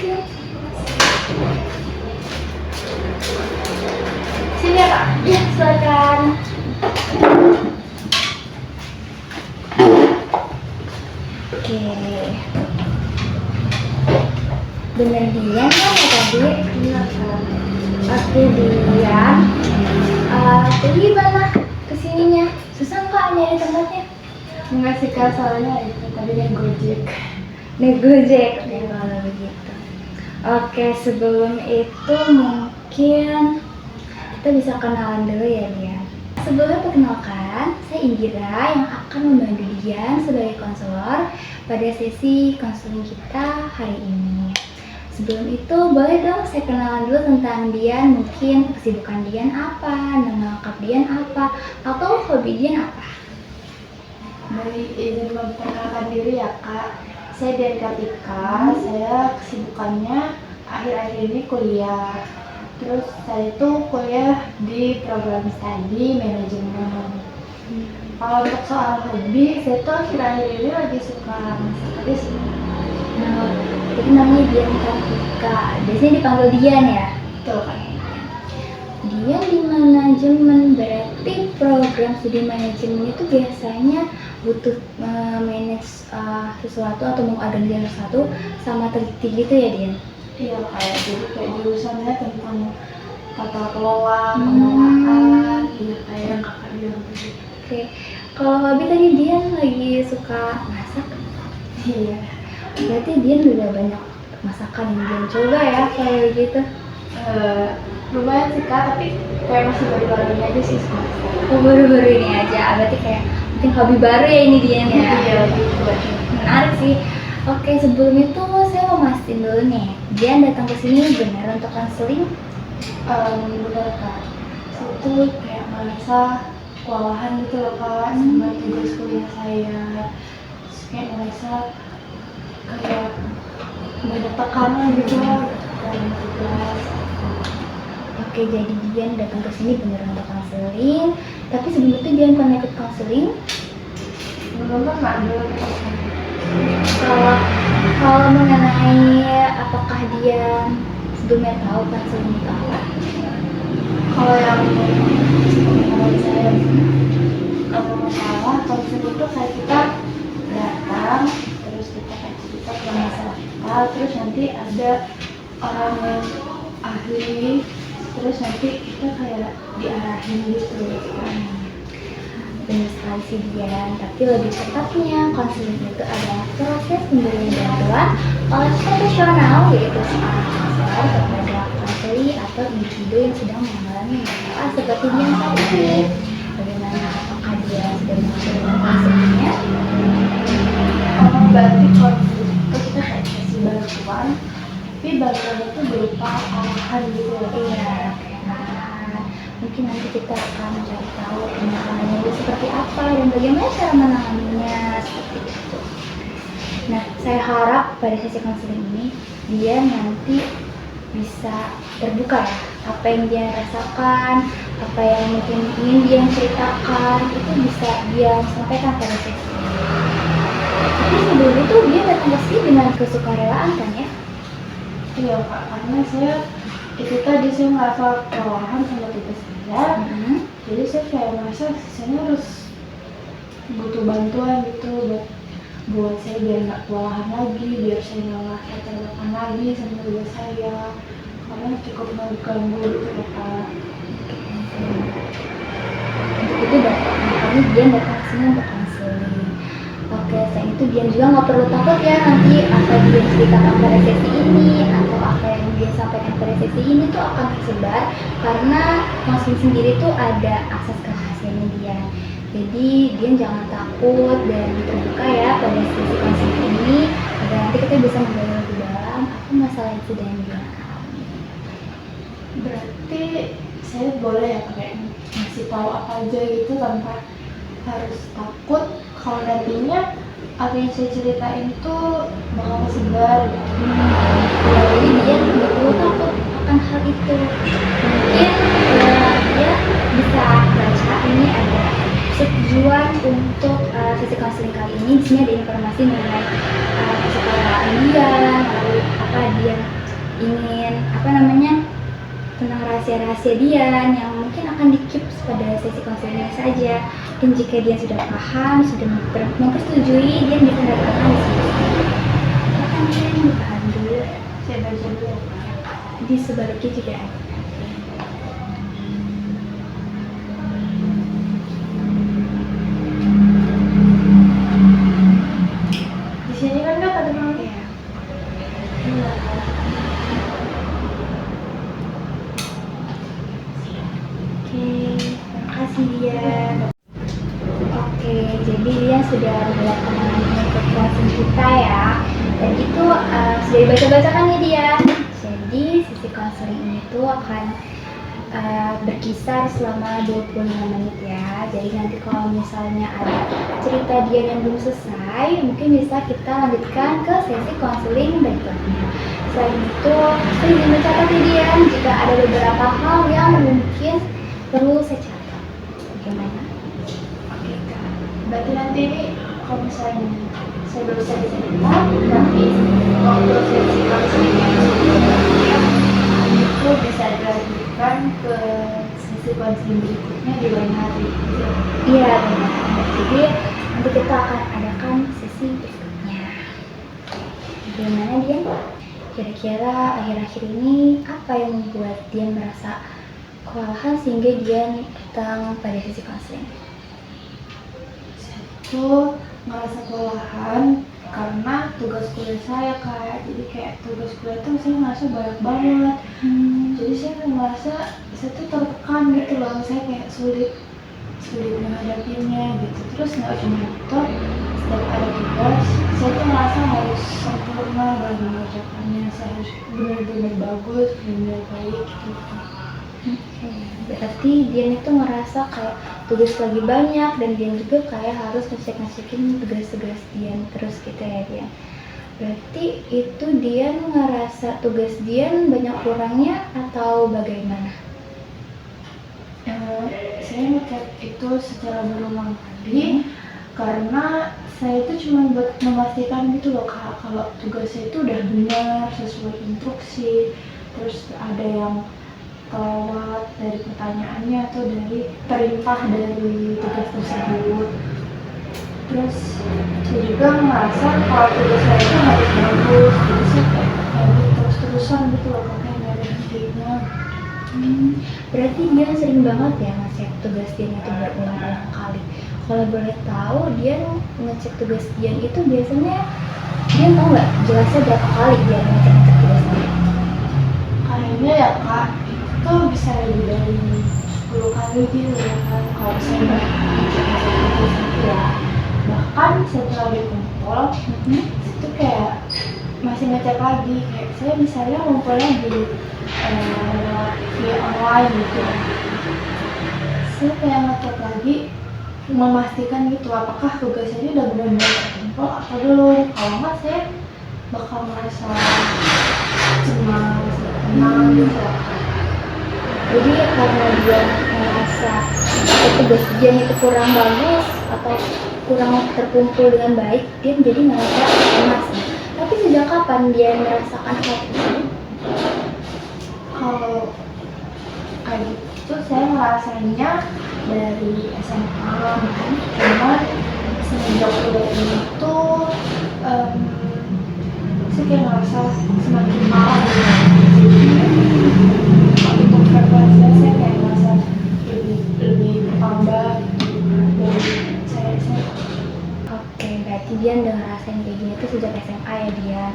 Sini ya Kak. Ya, silakan. Oke. Bener Dian kan ya tadi? Iya kan. Oke Dian. Tadi gimana kesininya? Susah nggak nyari tempatnya? Enggak sih Kak, soalnya itu tadi naik Gojek. Naik Gojek. Oke kalau begitu. Oke, sebelum itu mungkin kita bisa kenalan dulu ya Dian. Sebelumnya perkenalkan, saya Indira yang akan membantu Dian sebagai konselor pada sesi konseling kita hari ini. Sebelum itu, boleh dong saya kenalan dulu tentang Dian, mungkin kesibukan Dian apa, nama lengkap Dian apa, atau hobi Dian apa? Baik, izin memperkenalkan diri ya Kak. Saya Dian Kartika, saya kesibukannya akhir-akhir ini kuliah. Terus saya itu kuliah di program studi manajemen. Kalau untuk soal hobi, saya tuh akhir-akhir ini lagi suka masak aja sih. Nah, jadi namanya Dian Kartika, biasanya dipanggil Dian ya? Betul kan? Dian di manajemen, berarti program studi manajemen itu biasanya butuh manage sesuatu atau mengorganisir sesuatu sama teliti gitu ya Dian? Iya kayak jadi kayak jurusannya tentang tata kelola, pengelolaan, iya kayak yang kakak bilang tadi. Oke, kalau hobi tadi Dian lagi suka masak? Iya. Berarti Dian udah banyak masakan yang Dian coba ya kalau gitu? Lumayan sih Kak, tapi kayak masih baru-baru ini aja sih semester. Oh baru-baru ini aja, berarti kayak mungkin hobi baru ya ini Dian ya? Iya, gitu. Menarik sih. Oke, sebelum itu saya mau mastiin dulu nih, Dian datang ke sini benar untuk konseling? Bener Kak, saya tuh kayak merasa kewalahan gitu loh Kak sama tugas kuliah saya. Terus kayak merasa kayak banyak tekanan gitu lah dalam tugas. Oke, jadi Dian datang ke sini benar untuk konseling. Tapi sebelum itu Dian pernah ikut konseling? Belum pernah dulu. Kalau mengenai apakah Dian sebelumnya tahu konseling itu apa? Kalau yang menurut saya kalau masalah konseling itu kayak kita datang terus kita kayak cerita tentang masalah kita, terus nanti ada orang yang ahli, terus nanti kita kayak diarahin gitu. Benar sekali sih Dian, tapi lebih tepatnya konseling itu adalah proses pemberian bantuan oleh profesional yaitu seorang konselor kepada konseli atau individu yang sedang mengalami masalah seperti Dian saat ini. Bagaimana, apakah dia sudah menghasilkan konselingnya? Berarti konseling itu kita kayak kasih bantuan, tapi bantuannya itu berupa arahan gitu ya. Iya, nah, mungkin nanti kita akan mencari tahu penanganannya itu seperti apa dan bagaimana cara menanganinya seperti itu. Nah, saya harap pada sesi konseling ini dia nanti bisa terbuka ya, apa yang dia rasakan, apa yang mungkin ingin dia ceritakan itu bisa dia sampaikan pada sesi ini. Tapi sebelum itu dia datang ke sini dengan kesukarelaan kan ya? Iya Kak, karena saya itu tadi saya merasa kewalahan sama tugas saya. Jadi saya kayak merasa saya harus butuh bantuan gitu buat saya biar nggak kewalahan lagi, biar saya nggak merasa tertekan lagi sama tugas saya, karena cukup mengganggu gitu ya Kak. Untuk itu makanya Dian datang ke sini untuk konseling. Oke, selain itu Dian juga nggak perlu takut ya nanti apa yang Dian ceritakan pada sesi ini atau apa yang Dian sampaikan pada sesi ini tuh akan tersebar karena konseling sendiri tuh ada akses kerahasiaan Dian. Jadi Dian jangan takut dan terbuka ya pada sesi konseling ini agar nanti kita bisa menggali lebih dalam apa masalah itu dan Dian alami. Berarti saya boleh ya kayak ngasih tahu apa aja gitu tanpa harus takut kalau nantinya apa yang saya ceritain itu bakal kesebar gitu. Ya, jadi dia tidak perlu takut akan hal itu. Mungkin dia bisa baca ini ada tujuan untuk sesi konseling kali ini. Di sini ada informasi mengenai kesukaan dia, lalu apa apakah dia ingin tentang rahasia-rahasia Dian yang mungkin akan di-keep pada sesi konseling ini saja. Dan jika Dian sudah paham, sudah mempersetujui, Dian bisa datangkan di sini. Silahkan Dian ditahan dulu. Saya baca dulu ya Kak. Di sebaliknya juga ada. Di sini kan Kak ada nama Ya. Iya. Oke, terima kasih Dian. Oke, jadi Dian sudah melakukan untuk konseling kita ya. Dan itu sudah dibaca-bacakan ya Dian. Jadi sesi konseling ini tuh akan berkisar selama 25 menit ya. Jadi nanti kalau misalnya ada cerita Dian yang belum selesai, mungkin bisa kita lanjutkan ke sesi konseling berikutnya. Selain itu, saya ingin mencatat ya Dian, jika ada beberapa hal yang mungkin perlu saya catat. Bagaimana? Oke Kak. Berarti nanti ini kalau misalnya saya belum bisa cerita, nanti waktu sesi konseling yang sebelumnya itu bisa dilanjutkan ke sesi konseling berikutnya di lain hari. Iya benar. Jadi nanti kita akan adakan sesi berikutnya. Bagaimana Dian? Kira-kira akhir-akhir ini apa yang membuat Dian merasa kewalahan sehingga Dian datang pada sesi konseling? Itu ngerasa kelelahan karena tugas kuliah saya Kak. Jadi kayak tugas kuliah tuh saya ngerasa banyak banget. Jadi saya merasa saya tuh tertekan gitu loh. Saya kayak sulit menghadapinya gitu. Terus nggak cuma itu, setiap ada tugas saya tuh merasa harus sempurna dalam mengerjakannya. Saya harus benar-benar bagus, benar-benar baik gitu. Berarti Dian itu ngerasa kayak tugas lagi banyak dan Dian juga kayak harus ngecek-ngecekin tugas-tugas Dian terus gitu ya Dian. Berarti itu Dian ngerasa tugas Dian banyak kurangnya atau bagaimana? Saya ngecek itu secara berulang kali karena saya itu cuma buat memastikan gitu loh Kak, kalau tugasnya itu udah benar sesuai instruksi, terus ada yang kelewat dari pertanyaannya atau dari perintah dari tugas tersebut. Terus saya juga merasa kalau tugas saya itu harus bagus, jadi saya kayak terus-terusan gitu loh Kak, kayak nggak ada hentinya. Berarti Dian sering banget ya ngecek tugas Dian itu berulang-ulang kali. Kalau boleh tahu Dian ngecek tugas Dian itu biasanya Dian tahu nggak jelasnya berapa kali Dian ngecek tugas Dian? Kayaknya ya Kak, itu bisa lebih dari 10 kali gitu ya kan. Kalau saya ngecek ya, bahkan setelah dikumpul itu kayak masih ngecek lagi. Kayak saya misalnya ngumpulnya di via online gitu, saya kayak ngecek lagi memastikan gitu apakah tugasnya ini udah benar-benar terkumpul atau belum. Kalau nggak saya bakal merasa cemas, tenang gitu. Jadi karena dia merasa tugas Dian itu kurang bagus atau kurang terkumpul dengan baik, dia jadi merasa cemas. Tapi sejak kapan dia merasakan hal itu? Kalau kayak gitu saya merasanya dari SMA kan, cuma semenjak kuliah ini tuh saya kayak merasa semakin parah gitu. Untuk frekuensinya saya kayak merasa lebih bertambah dari saya. Oke, berarti dia udah ngerasain kayak gini tuh sejak SMA ya dia.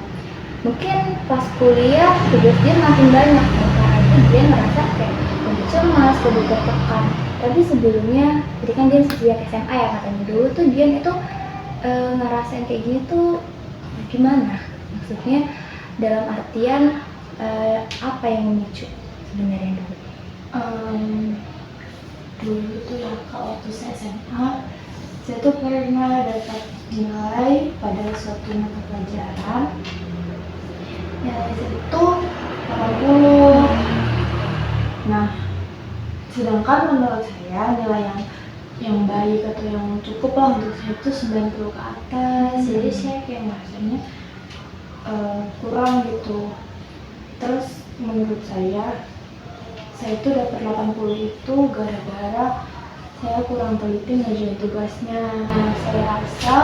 Mungkin pas kuliah tugas dia makin banyak, karena itu dia ngerasa kayak lebih cemas, lebih tertekan. Tapi sebelumnya, jadi kan dia sejak SMA ya katanya dulu tuh dia itu ngerasain kayak gini tuh gimana? Maksudnya dalam artian apa yang memicu sebenarnya dulu? Dulu tuh ya kalau waktu saya SMA, saya tuh pernah dapat nilai pada suatu mata pelajaran nilai itu 80. Nah, sedangkan menurut saya nilai yang baik atau yang cukup lah untuk saya itu 90 ke atas. Jadi saya kayak merasanya kurang gitu. Terus menurut saya itu dapat 80 itu gara-gara saya kurang teliti ngerjain tugasnya. Nah, saya rasa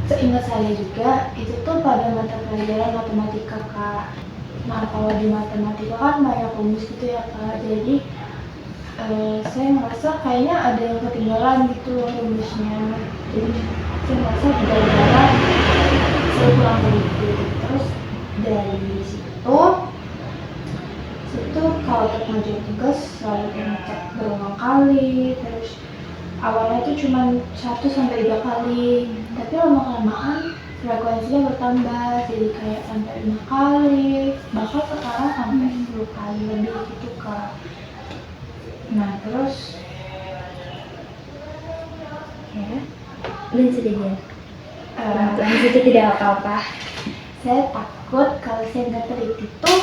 seingat saya juga itu tuh pada mata pelajaran matematika, Kak. Nah, kalau di matematika kan banyak rumus gitu ya, Kak. Jadi saya merasa kayaknya ada yang ketinggalan gitu rumusnya. Jadi saya merasa gara-gara saya kurang teliti. Terus dari situ kalau untuk ngerjain tugas selalu ngecek berulang kali. Terus awalnya itu cuma 1 sampai 3 kali, tapi lama-kelamaan frekuensinya bertambah jadi kayak sampai 5 kali, bahkan sekarang sampai 10 kali lebih gitu, Kak. Nah, terus Ya, lanjut dia. eh, Lanjut itu tidak apa-apa. saya takut kalau saya nggak teliti tuh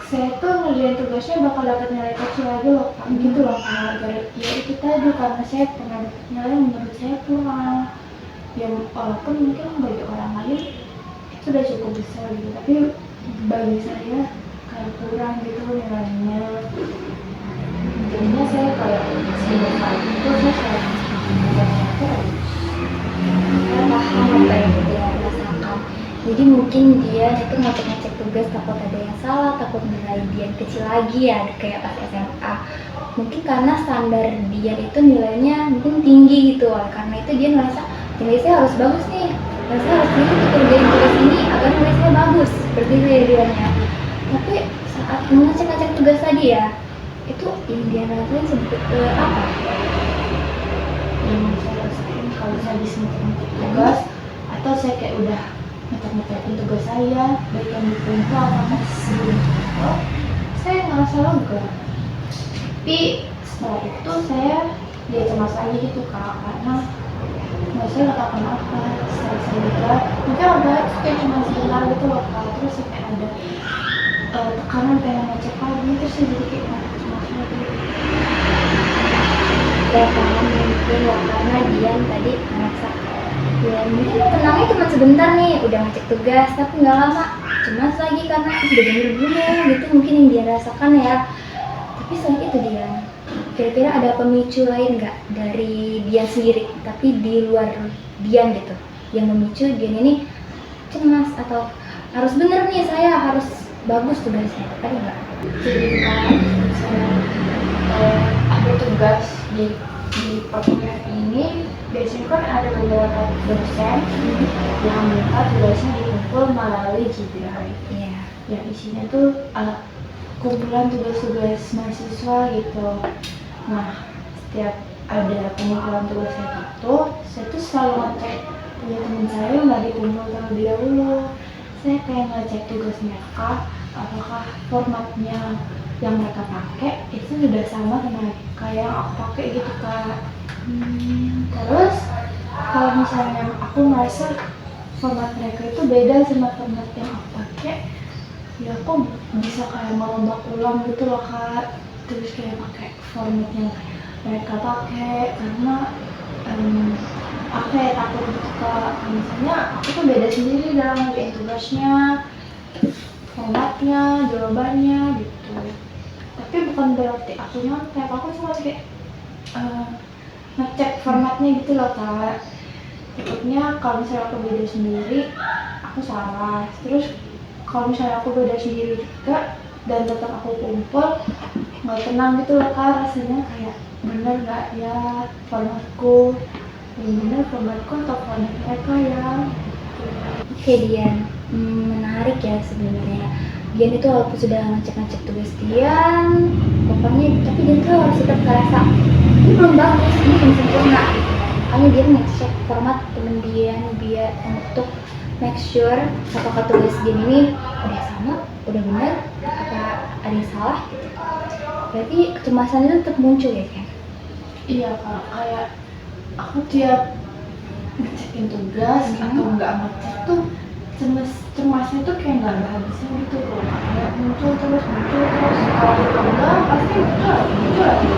saya tuh ngerjain tugasnya bakal dapat nilai kecil lagi loh, Kak. Gitu loh, Kak. Ya itu tadi, karena saya pernah dapat nilai yang menurut saya kurang. Ya walaupun mungkin bagi orang lain itu udah cukup besar gitu, tapi bagi saya kayak kurang gitu nilainya. Jadinya saya kayak sejak saat itu saya kayak Saya paham apa yang dia rasakan. Jadi mungkin dia itu ngecek tugas, takut ada yang salah, takut nilai dia kecil lagi ya, kayak pas SMA. Mungkin karena standar dia itu nilainya mungkin tinggi gitu, karena itu dia merasa nilai saya harus bagus nih, nilai saya harus tinggi untuk kerjain tugas ini agar nilai saya bagus, seperti itu ya dianya. Tapi saat mengecek tugas tadi ya, itu yang dia rasain apa? yang saya rasain kalau saya bisa ngetik tugas atau saya kayak udah ngetik tugas saya baik yang di printer atau sebelum itu, saya ngerasa lega. Tapi setelah itu saya dia cemas aja gitu, Kak, karena saya nggak tahu kenapa setelah saya lega mungkin agak kayak cuma sebentar gitu loh, Kak. Terus kayak ada tekanan pengen ngecek lagi, terus saya jadi kayak cemas lagi. Saya paham mungkin ya, karena Dian tadi merasa ya mungkin tenangnya cuma sebentar nih, udah ngecek tugas, tapi nggak lama cemas lagi karena udah bener-bener gitu mungkin yang dia rasakan ya. Tapi selain itu Dian, kira-kira ada pemicu lain nggak dari Dian sendiri, tapi di luar Dian gitu, yang memicu Dian ini cemas atau harus bener nih, saya harus bagus tugasnya, ada nggak? Jadi kalau misalnya ada tugas di perkuliahan ini, biasanya kan ada beberapa dosen yang minta tugasnya dikumpul melalui GPI. Iya. Yang isinya tuh kumpulan tugas-tugas mahasiswa gitu. Nah, setiap ada pengumpulan tugas kayak gitu, saya tuh selalu ngecek punya teman saya nggak dikumpul terlebih dahulu. Saya kayak ngecek tugas mereka, apakah formatnya yang mereka pakai itu sudah sama sama kayak yang aku pakai gitu, Kak. Terus kalau misalnya aku merasa format mereka itu beda sama format yang aku pakai, ya aku bisa kayak merombak ulang gitu loh, Kak. Terus kayak pakai format yang mereka pakai, karena aku kayak takut gitu, Kak. Misalnya aku tuh beda sendiri dalam ngerjain tugasnya, formatnya, jawabannya gitu. Tapi bukan berarti aku nyontek, aku cuma kayak ngecek formatnya gitu loh, Kak. Takutnya kalau misalnya aku beda sendiri, aku salah. Terus kalau misalnya aku beda sendiri juga dan tetap aku kumpul, nggak tenang gitu loh, Kak. Rasanya kayak bener nggak ya formatku, yang bener formatku atau format mereka ya. Oke Dian, menarik ya sebenarnya. Dian itu walaupun sudah ngecek tugas Dian, pokoknya tapi Dian tuh harus tetap ngerasa ini belum bagus, ini belum sempurna gitu. Makanya Dian ngecek format temen Dian biar untuk make sure apakah tugas Dian ini udah sama, udah benar, apa ada yang salah gitu. Berarti kecemasan itu tetap muncul ya kan? Iya, Kak, kayak aku tiap ngecekin tugas atau nggak ngecek tuh cemasnya tuh kayak nggak ada habisnya gitu loh, Kak. Kayak muncul terus kalau enggak pasti muncul lagi.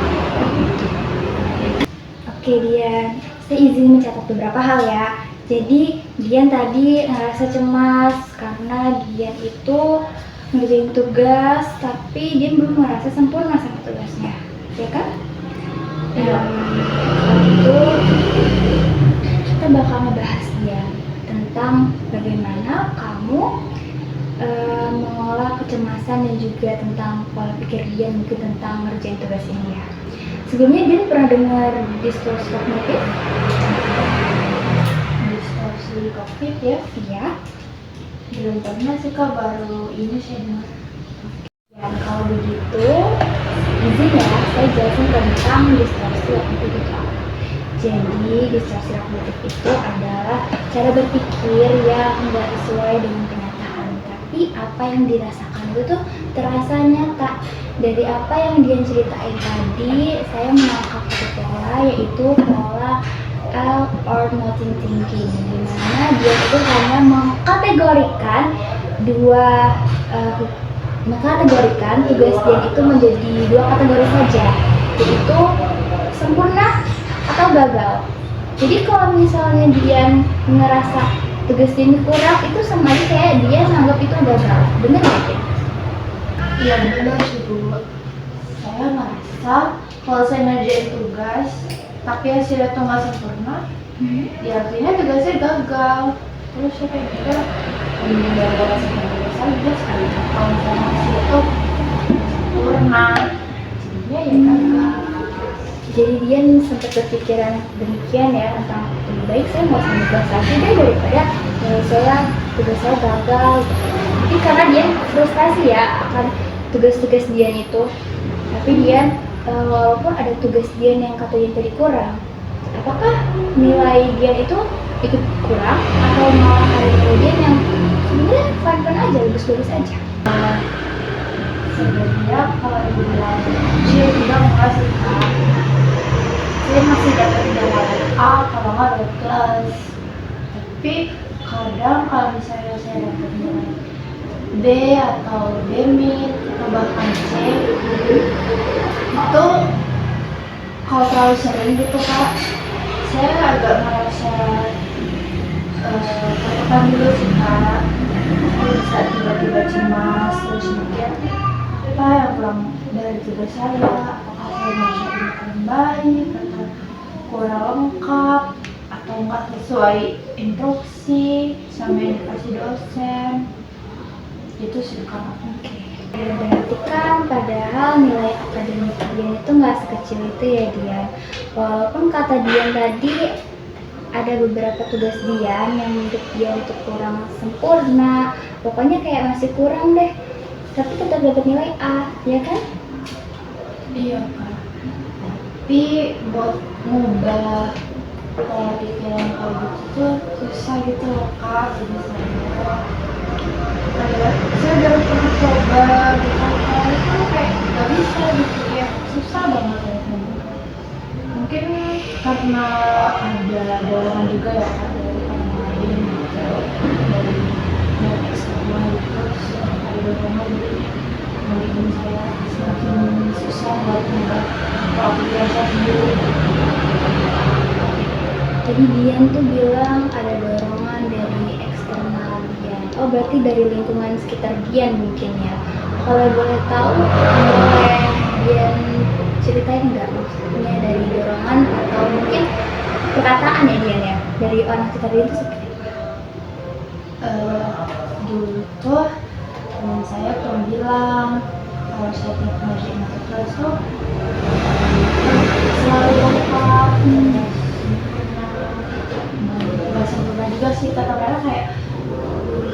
Oke Dian, saya izin mencatat beberapa hal ya. Jadi Dian tadi ngerasa cemas karena Dian itu ngerjain tugas tapi dia belum merasa sempurna sama tugasnya, ya kan? Iya. Kalau itu kita bakal ngebahas Dian tentang bagaimana kamu mengolah kecemasan dan juga tentang pola pikir Dian mungkin tentang ngerjain tugas ini ya. Sebelumnya Dian pernah dengar distorsi kognitif? Distorsi COVID ya? Iya. Belum pernah sih Kak, baru ini saya dengar. Dan kalau begitu, izin ya saya jelasin tentang distorsi kognitif itu apa. Jadi distorsi kognitif itu adalah cara berpikir yang nggak sesuai dengan kenyataan, tapi apa yang dirasakan itu tuh terasa nyata. Dari apa yang dia ceritain tadi, saya menangkap satu pola, yaitu pola L or nothing thinking, dimana dia itu hanya mengkategorikan tugas dia itu menjadi dua kategori saja, yaitu sempurna atau gagal. Jadi kalau misalnya dia ngerasa tugas dia ini kurang, itu sama aja kayak dia menganggap itu gagal. Bener nggak ya? Iya benar sih Bu. Saya merasa kalau saya ngerjain tugas tapi hasilnya tuh nggak sempurna, ya artinya tugasnya gagal. Terus saya kayak mikir, ini gagal sempurna saja sekali. Kalau misalnya hasilnya tuh sempurna, jadinya ya gagal. Jadi dia sempat berpikiran demikian ya tentang lebih baik saya mau sama tugas lagi deh daripada saya tugas saya gagal. Jadi karena dia frustasi ya akan tugas-tugas dia itu, tapi dia walaupun ada tugas dia yang katanya tadi kurang, apakah nilai dia itu ikut kurang atau malah ada nilai dia yang sebenarnya fine-fine aja, bagus-bagus aja? Sebenarnya kalau dibilang dia tidak mengasih A, saya masih dapat nilai A kalau nggak dapat plus. Tapi kadang kalau misalnya saya dapat nilai B atau B min atau bahkan C, itu kalau terlalu sering gitu Kak, saya agak merasa tertekan dulu sih Kak. Saya bisa tiba-tiba cemas terus mikir apa yang kurang dari tugas saya, apakah saya mengerjakan dengan baik atau kurang lengkap atau nggak sesuai instruksi sama yang dikasih dosen. Itu sih Kak. Ya, berarti kan padahal nilai akademik Dian itu nggak sekecil itu ya Dian. Walaupun kata Dian tadi ada beberapa tugas Dian yang menurut Dian itu kurang sempurna, pokoknya kayak masih kurang deh, tapi tetap dapat nilai A, ya kan? Iya Kak. Tapi buat ngubah pola pikiran kayak gitu tuh susah gitu loh Kak. Jadi saya udah pernah coba berkali-kali tuh kayak gak bisa gitu, kayak susah banget ya. Mungkin karena ada dorongan juga ya Kak dari orang lain atau dari eksternal gitu, terus ada dorongan jadi bikin saya semakin susah buat mengubah pola pikir saya sendiri. Jadi Dian tuh bilang ada dorongan dari eksternal Dian. Oh berarti dari lingkungan sekitar Dian mungkin ya. Kalau boleh tahu, boleh Dian ceritain nggak maksudnya dari dorongan atau mungkin perkataan ya Dian ya dari orang sekitar Dian itu seperti apa? Dulu tuh teman saya pernah bilang kalau saya tiap ngerjain tugas tuh selalu lengkap, nggak sempurna juga sih, kata mereka kayak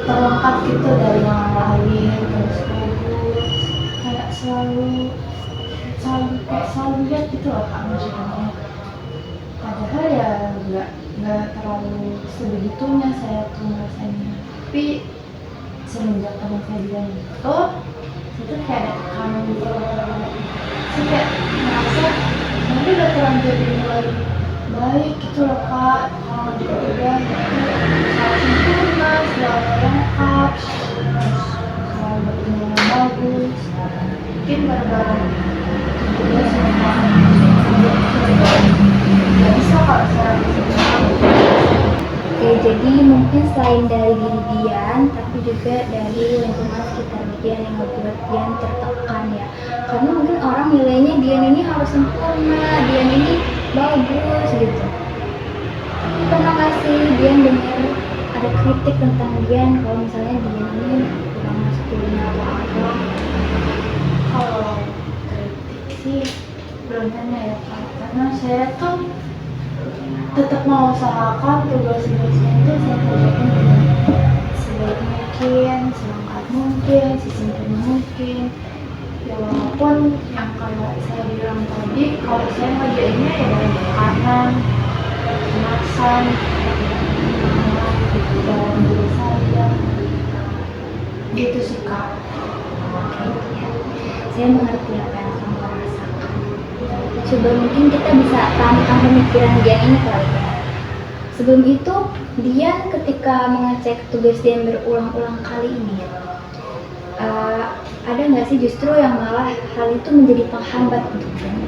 terlengkap gitu dari yang lain, terus bagus, kayak selalu lihat gitu loh Kak ngerjainnya. Padahal ya nggak terlalu sebegitunya saya tuh rasanya. Tapi semenjak teman saya bilang gitu, saya tuh kayak ada tekanan gitu. Saya kayak merasa nanti udah terlanjur dinilai baik gitu loh Kak. Kalau di tugas itu selalu sempurna, selalu lengkap, selalu bertindak yang bagus. Mungkin gara-gara juga sama nggak bisa Kak saya bisa. Oke, Jadi mungkin selain dari diri Dian, tapi juga dari lingkungan sekitar Dian yang membuat Dian tertekan ya. Karena mungkin orang nilainya Dian ini harus sempurna, Dian ini bagus gitu. Pernah nggak sih Dian dengar ada kritik tentang Dian kalau misalnya Dian ini kurang maskulin atau apa? Kalau kritik sih belum pernah ya Kak, karena saya tuh tetap mengusahakan tugas-tugasnya itu saya kerjakan dengan sebaik mungkin, selengkap mungkin, sesempurna mungkin. Ya walaupun yang kayak saya bilang tadi, kalau saya ngerjainnya ya dalam tekanan, kecemasan, dalam diri saya, gitu sih Kak. Ya, saya mengerti apa yang kamu rasakan. Coba mungkin kita bisa tampilkan pemikiran Dian ini kali ya. Sebelum itu, Dian ketika mengecek tugas Dian berulang-ulang kali ini, ada nggak sih justru yang malah hal itu menjadi penghambat untuk Dian?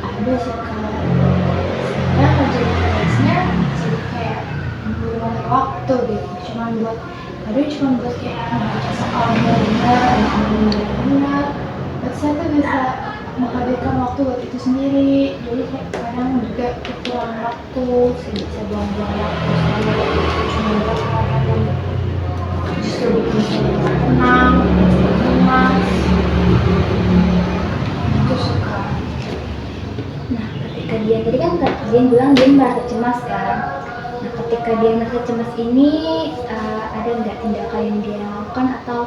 Ada sih Kak. Saya kerjain tugasnya jadi kayak membuang waktu gitu. Kadang cuma buat kayak membaca soal benar-benar. Dan saya tuh bisa menghabiskan waktu buat itu sendiri. Jadi kayak kadang juga kekurangan waktu, saya bisa buang-buang waktu saya cuma buat hal-hal yang justru bikin saya nggak tenang, cemas. Itu suka. Nah, ketika Dian tadi kan Dian bilang Dian merasa cemas kan. Nah, ketika Dian merasa cemas ini, ada nggak tindakan yang dia lakukan atau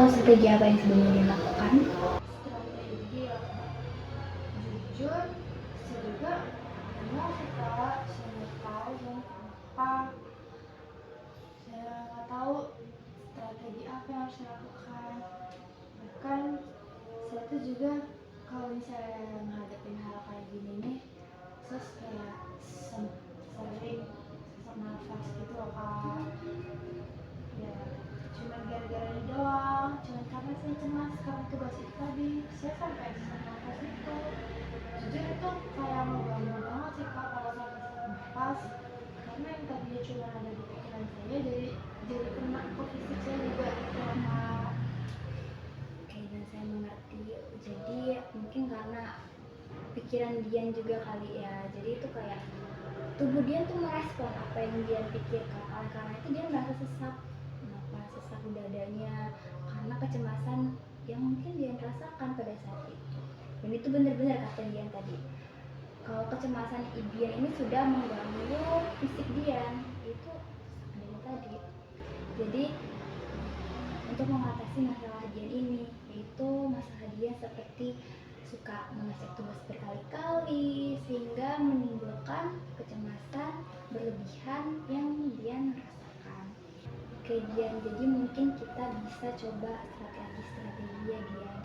strategi apa yang sebelumnya dia lakukan? Strategi ya Kak. Jujur, saya juga bingung sih Kak. Saya nggak tahu dan apa. Saya nggak tahu strategi apa yang harus saya lakukan. Bahkan saya tuh juga kalau misalnya menghadapi hal kayak gini nih, terus kayak sering sesak nafas gitu loh Kak. Ya cuma gara-gara ini doang, cuma karena saya cemas karena tugas itu tadi, saya sampai sesak nafas itu. Jujur itu kayak mengganggu banget sih Kak kalau saya sesak nafas, karena yang tadinya cuma ada di pikiran saya jadi kena ke fisik saya juga gitu loh Kak. Oke, dan saya mengerti. Jadi mungkin karena pikiran Dian juga kali ya. Jadi itu kayak tubuh Dian tuh merespon apa yang Dian pikirkan. Oleh karena itu dia merasa sesak, sesak di dadanya karena kecemasan yang mungkin Dian rasakan pada saat itu. Dan itu benar-benar kata Dian tadi. Kalau kecemasan Dian ini sudah mengganggu fisik Dian, itu adanya tadi. Jadi untuk mengatasi masalah Dian ini, yaitu masalah Dian seperti suka mengecek tugas berkali-kali sehingga menimbulkan kecemasan berlebihan yang Dian rasakan. Oke Dian, jadi mungkin kita bisa coba strategi ya Dian.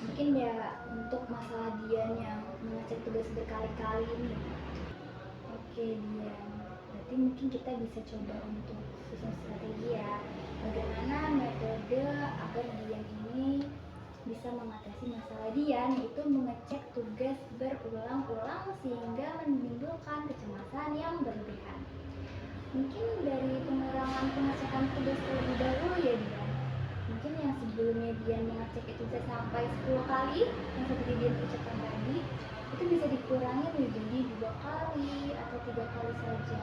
Mungkin ya untuk masalah Dian yang mengecek tugas berkali-kali ini. Oke Dian, berarti mungkin kita bisa coba untuk susun strategi ya. Bagaimana metode agar Dian ini bisa mengatasi masalah Dian, yaitu mengecek tugas berulang-ulang sehingga menimbulkan kecemasan yang berlebihan. Mungkin dari pengurangan pengecekan tugas terlebih dahulu ya Dian. Mungkin yang sebelumnya Dian mengecek itu bisa sampai 10 kali, yang seperti Dian ucapkan tadi, itu bisa dikurangi menjadi 2 kali atau 3 kali saja.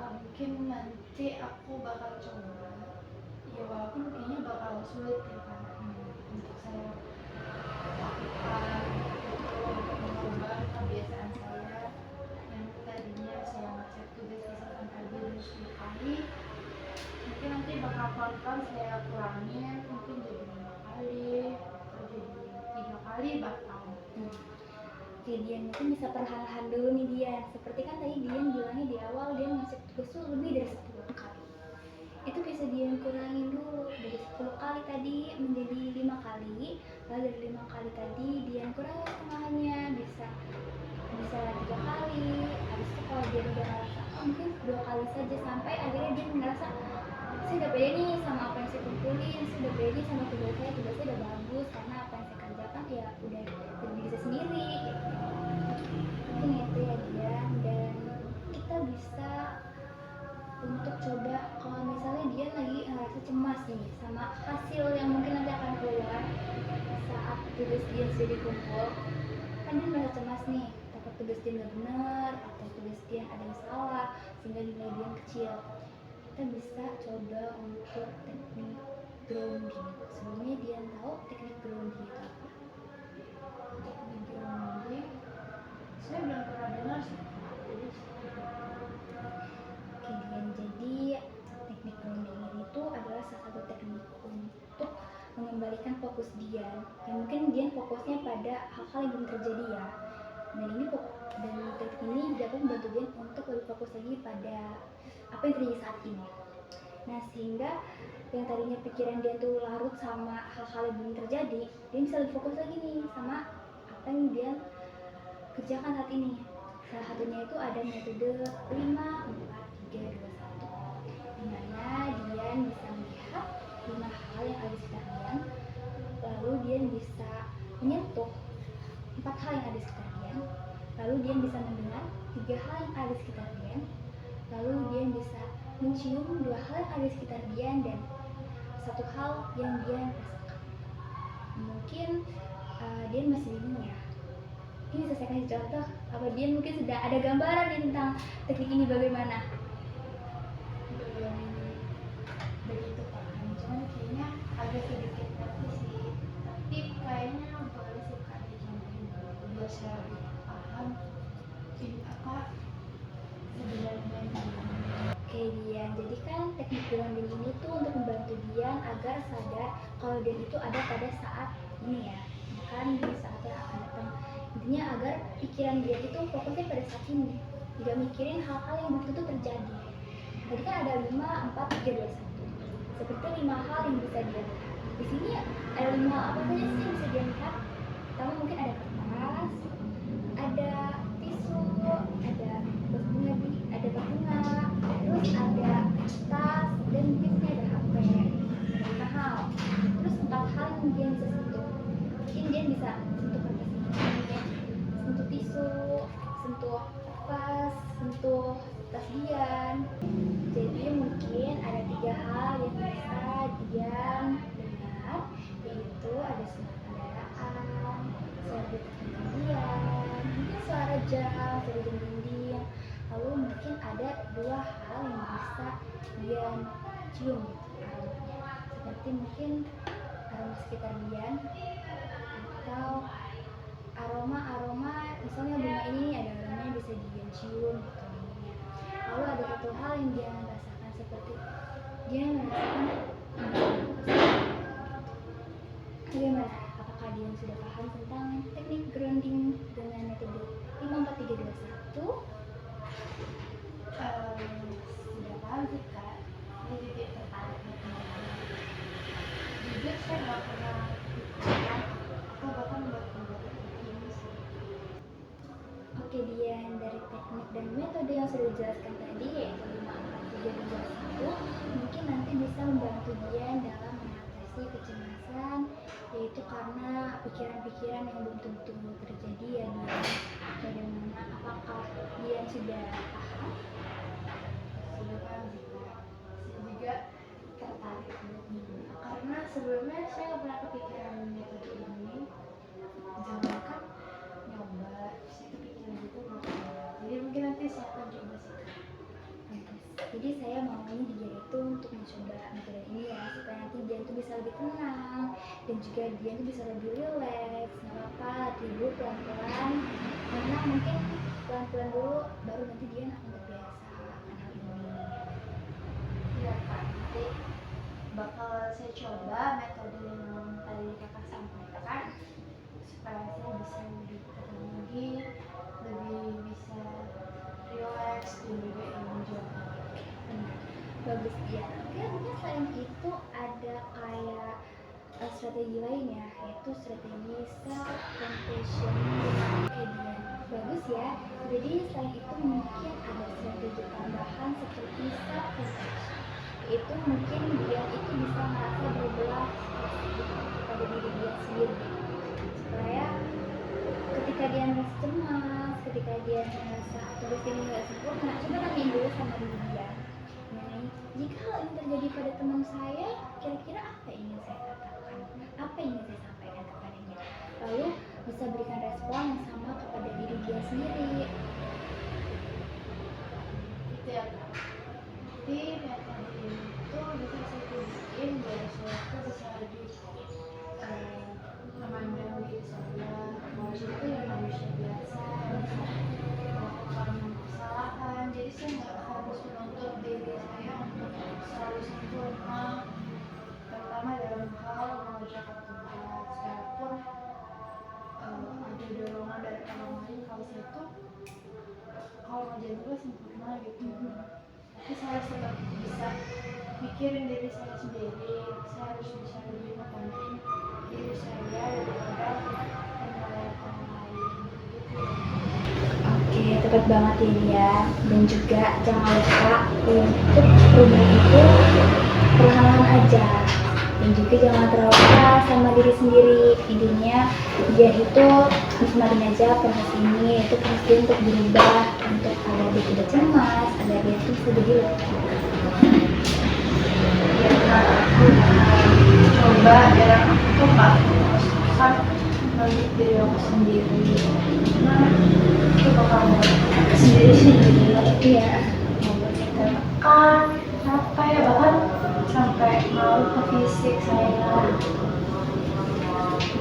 Mungkin nanti aku bakal coba. Ya walaupun kayaknya bakal sulit ya Kak, untuk saya lakukan untuk mengubah kebiasaan saya yang tadinya saya ngecek tugas misalkan tadi 10 kali, mungkin nanti bakal pelan-pelan saya kurangin mungkin jadi 5 kali atau jadi 3 kali bahkan. Oke Dian, mungkin bisa perlahan-lahan dulu nih Dian. Seperti kan tadi Dian bilangnya di awal dia ngecek tugas tuh lebih dari 10 kali. Itu bisa Dian kurangin dulu dari 10 kali tadi menjadi 5 kali. Lalu dari 5 kali tadi Dian kurangin setengahnya, bisa 3 kali. Habis itu kalau dia udah ngerasa mungkin 2 kali saja sampai akhirnya dia ngerasa saya udah pede nih sama apa yang saya kumpulin, saya udah pede sama tugasnya udah bagus karena apa yang saya kerjakan ya dia sudah dikumpul, kan dia merasa cemas nih, takut tugas dia nggak benar atau tugas dia ada yang salah sehingga nilai dia kecil. Kita bisa coba untuk teknik grounding. Sebelumnya dia tahu teknik grounding itu apa? Teknik grounding saya belum pernah dengar sih. Oke, Dian, jadi teknik grounding ini tuh adalah salah satu teknik untuk mengembalikan fokus Dian. Yang mungkin Dian fokusnya pada hal-hal yang belum terjadi ya. Dan teknik ini dapat membantu Dian untuk lebih fokus lagi pada apa yang terjadi saat ini. Nah, sehingga yang tadinya pikiran Dian tuh larut sama hal-hal yang belum terjadi, Dian bisa lebih fokus lagi nih sama apa yang Dian kerjakan saat ini. Salah satunya itu ada metode 5, 4, 3, 2, 1, di mana Dian bisa melihat 5 hal yang ada di sekitar Dian, lalu Dian bisa menyentuh 4 hal yang ada di sekitar Dian, lalu Dian bisa mendengar 3 hal yang ada di sekitar Dian, lalu Dian bisa mencium 2 hal yang ada di sekitar Dian, dan 1 hal yang Dian rasakan. Mungkin Dian masih bingung ya. Ini bisa saya kasih contoh, apa Dian mungkin sudah ada gambaran nih tentang teknik ini bagaimana? Belum begitu paham, cuman kayaknya agak sedikit ngerti sih. Tapi kayaknya boleh sih Kak dicontohin dulu biar saya lebih paham ini apa sebenarnya gimana. Oke Dian, jadi kan teknik grounding ini tuh untuk membantu Dian agar sadar kalau Dian itu ada pada saat ini ya, bukan di saat yang akan datang. Intinya agar pikiran Dian itu fokusnya pada saat ini, tidak mikirin hal-hal yang belum tentu terjadi. Tadi kan ada 5, 4, 3, 2, 1. Seperti 5 hal yang bisa Dian lihat. Di sini ada 5 hal apa saja sih yang bisa Dian lihat? Pertama mungkin ada kertas, ada tisu, ada bunga, terus ada tas, dan mungkin ada HP. Ada 5 hal. Terus 4 hal yang Dian bisa sentuh. Mungkin Dian bisa sentuh kertas ini, sentuh tisu, sentuh tas, sentuh tas Dian. Jadi mungkin ada 3 hal yang bisa Dian dengar, yaitu ada suara kendaraan, suara detik Dian, mungkin suara jam, suara jam dinding. Lalu mungkin ada 2 hal yang bisa Dian cium aromanya, seperti mungkin aroma sekitar Dian atau aroma misalnya bunga ini ada aromanya bisa Dian cium gitu. Lalu ada satu hal yang dia rasakan, seperti dia merasakan bagaimana? Apakah dia sudah paham tentang teknik grounding dengan metode 5, 4, 3, 2, 1? Sudah paham sih Kak. Ini jadi tertarik jujur saya nggak pernah pikiran atau bahkan buat ini sih. Oke Dian, dari teknik dan metode yang sudah dijelaskan tadi yaitu 5, 4, 3, 2, 1, mungkin nanti bisa membantu Dian dalam mengatasi kecemasan, yaitu karena pikiran-pikiran yang belum tentu terjadi ya Dian. Bagaimana, apakah Dian sudah paham? Sudah paham sih Kak. Saya juga tertarik karena sebelumnya saya nggak pernah kepikiran metode ini. Jangankan nyoba, saya kepikiran gitu nggak pernah. Jadi mungkin nanti saya akan coba sih Kak. Jadi saya maunya dia itu untuk mencoba metode ini ya, supaya nanti dia itu bisa lebih tenang dan juga dia itu bisa lebih rileks. Nggak apa-apa, latih dulu pelan-pelan, karena mungkin pelan-pelan dulu baru nanti dia akan terbiasa akan hal ini. Iya Kak, nanti bakal saya coba metode yang tadi Kakak sampaikan supaya saya bisa lebih tenang lagi, lebih bisa relax dan juga enjoy. Bagus dia. Oke, mungkin selain itu ada kayak strategi lain ya, yaitu strategi self compassion. Oke dia, bagus ya. Jadi selain itu mungkin ada strategi tambahan seperti self compassion. Itu mungkin dia itu bisa merasa berbelas pada diri dia sendiri, supaya ketika dia merasa cemas, ketika dia merasa tugas ini nggak sempurna, coba tanyain dulu sama diri dia. Jika hal ini terjadi pada teman saya, kira-kira apa yang ingin saya katakan? Apa yang ingin saya sampaikan kepadanya? Lalu bisa berikan respon yang sama kepada diri dia sendiri. Itu ya Kak. Jadi metode ini tuh bisa saya tunjukin biar saya tuh bisa lebih memandang diri saya bahwa saya itu ya manusia biasa, bisa melakukan kesalahan. Jadi saya nggak harus menuntut diri saya untuk selalu sempurna, terutama dalam hal mengerjakan tugas. Walaupun ada dorongan dari orang lain kalau saya tuh kalau ngerjain tugas sempurna gitu, tapi saya harus tetap bisa mikirin diri saya sendiri. Saya harus bisa lebih mempenting diri saya daripada penilaian orang lain gitu. Oke, tepat banget ini ya. Dan juga jangan lupa untuk perubahan itu perlahan-lahan aja. Dan juga jangan terlalu keras sama diri sendiri. Intinya dia itu nikmatin aja proses ini, itu proses dia untuk berubah, untuk agar dia tidak cemas, agar dia itu bisa jadi lebih baik. Ya Kak, aku coba biar aku tuh nggak susah balik diri aku sendiri, karena itu bakal membuat sendiri Iya. membuat kita tekan, capek, bahkan sampai ngaruh ke fisik saya.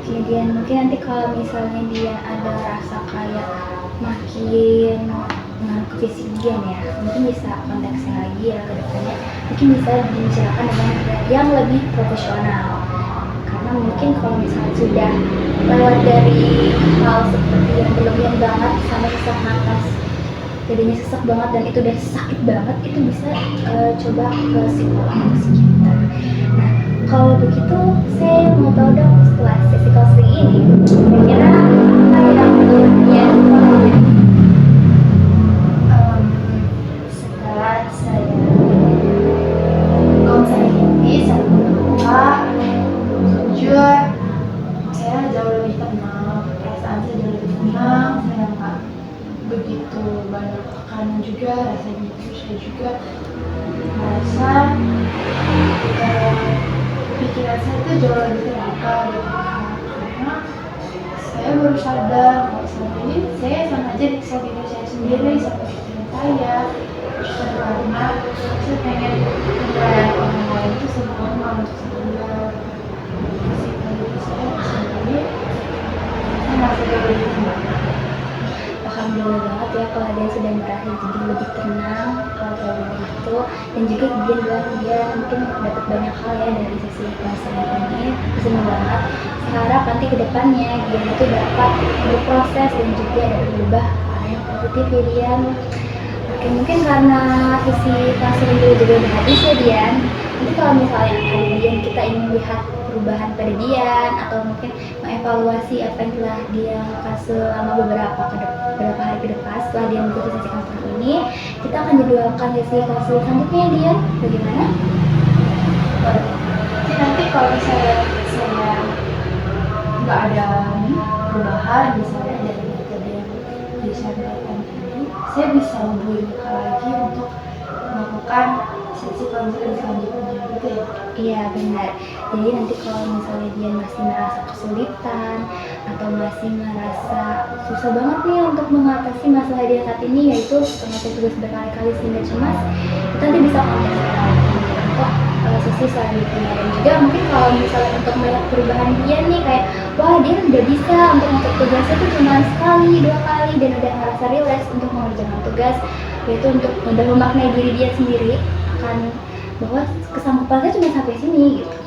Kemudian mungkin nanti kalau misalnya dia ada rasa kayak makin ngaruh ke fisik dia ya, mungkin bisa kontak saya lagi ya ke depannya. Mungkin bisa dibicarakan dengan yang lebih profesional. Karena mungkin kalau misalnya sudah lewat dari hal seperti yang berlebihan banget sama sesak napas, jadinya sesak banget dan itu udah sakit banget, itu bisa coba ke psikolog atau psikiater. Nah, kalau begitu saya mau tahu dong, setelah sesi counseling ini kira-kira apa yang menurutnya Setelah saya konseling ini, saya merasa jujur saya jauh lebih tenang, perasaan saya jauh lebih tenang, saya nggak begitu banyak tekanan juga, rasa gitu. Saya juga merasa pikiran saya itu jauh lebih terbuka gitu, karena saya baru sadar kalau selama ini saya sama aja nyiksa diri saya sendiri sama pikiran saya, justru karena saya pengen penilaian orang lain itu sempurna untuk saya. Sikap diri saya sendiri, saya merasa jauh lebih tenang. alhamdulillah banget ya kalau dia sudah merasa jadi lebih tenang kalau kayak begitu. Dan juga dia bilang dia mungkin dapat banyak hal ya dari sesi counseling ini, senang banget. Saya harap nanti ke depannya dia itu dapat berproses dan juga dapat berubah ke arah yang positif ya Dian. Oke, mungkin karena sesi counseling dulu juga udah habis ya Dian. Nanti kalau misalnya ada Dian kita ingin lihat perubahan pada Dian atau mungkin mengevaluasi apa yang telah dia lakukan selama beberapa hari ke depan setelah dia mengikuti sesi counseling ini, kita akan jadwalkan sesi counseling selanjutnya ya Dian. Bagaimana? Jadi nanti kalau misalnya saya nggak ada perubahan, misalnya dari metode yang disampaikan tadi, saya bisa hubungi lagi untuk melakukan sesi konseling selanjutnya gitu ya. Iya benar. Jadi nanti kalau misalnya dia masih merasa kesulitan atau masih merasa susah banget nih untuk mengatasi masalah dia saat ini, yaitu mengatur tugas berkali-kali sehingga cemas, kita nanti bisa kontak saya lagi untuk sesi selanjutnya. Dan juga mungkin kalau misalnya untuk melihat perubahan dia nih kayak wah dia udah bisa untuk ngatur tugasnya tuh cuma sekali, 2 kali dan udah ngerasa relax untuk mengerjakan tugas, yaitu untuk udah memaknai diri dia sendiri akan bahwa kesanggupannya cuma sampai sini gitu.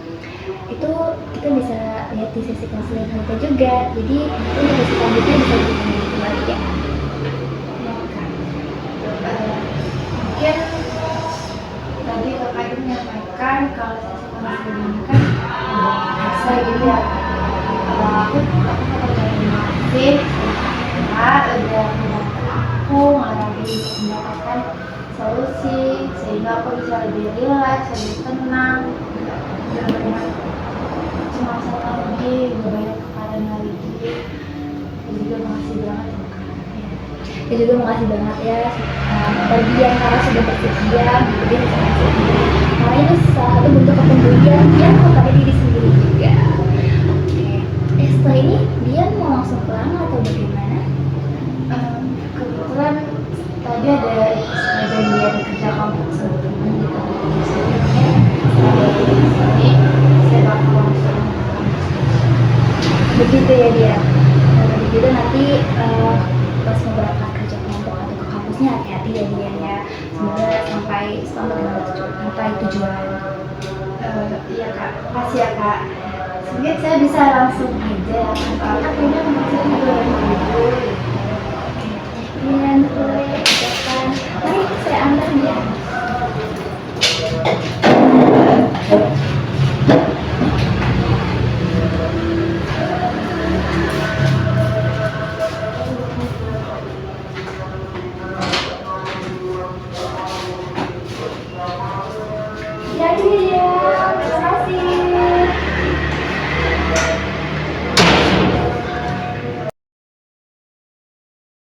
Itu kita bisa lihat di sesi konseling kita juga. Jadi mungkin di sesi selanjutnya bisa dihubungi kembali ya. Mungkin tadi kakak itu menyampaikan kalau sesi konseling ini kan biasa gitu ya. Kalau aku terima kasih karena udah membantu aku ngarahin untuk mendapatkan solusi sehingga aku bisa lebih rileks, lebih tenang, nggak banyak cemasan lagi, nggak banyak kepikiran lagi. Jadi juga makasih banget ya Kak. Dan juga makasih banget ya Dian karena sudah bersedia jadi bisa ngasih ini. Karena itu salah satu bentuk kepedulian Dian kepada diri sendiri juga. Oke. Setelah ini Dian mau langsung ke nanti pas mau berangkat kerja kelompok atau ke kampusnya hati-hati ya Dian ya. Semoga sampai selamat sampai tujuan. Iya kak, makasih ya kak. Mungkin saya bisa langsung aja, soalnya kayaknya masih juga gitu. Dian boleh ucapkan. Mari saya antar dia. Jadi ya.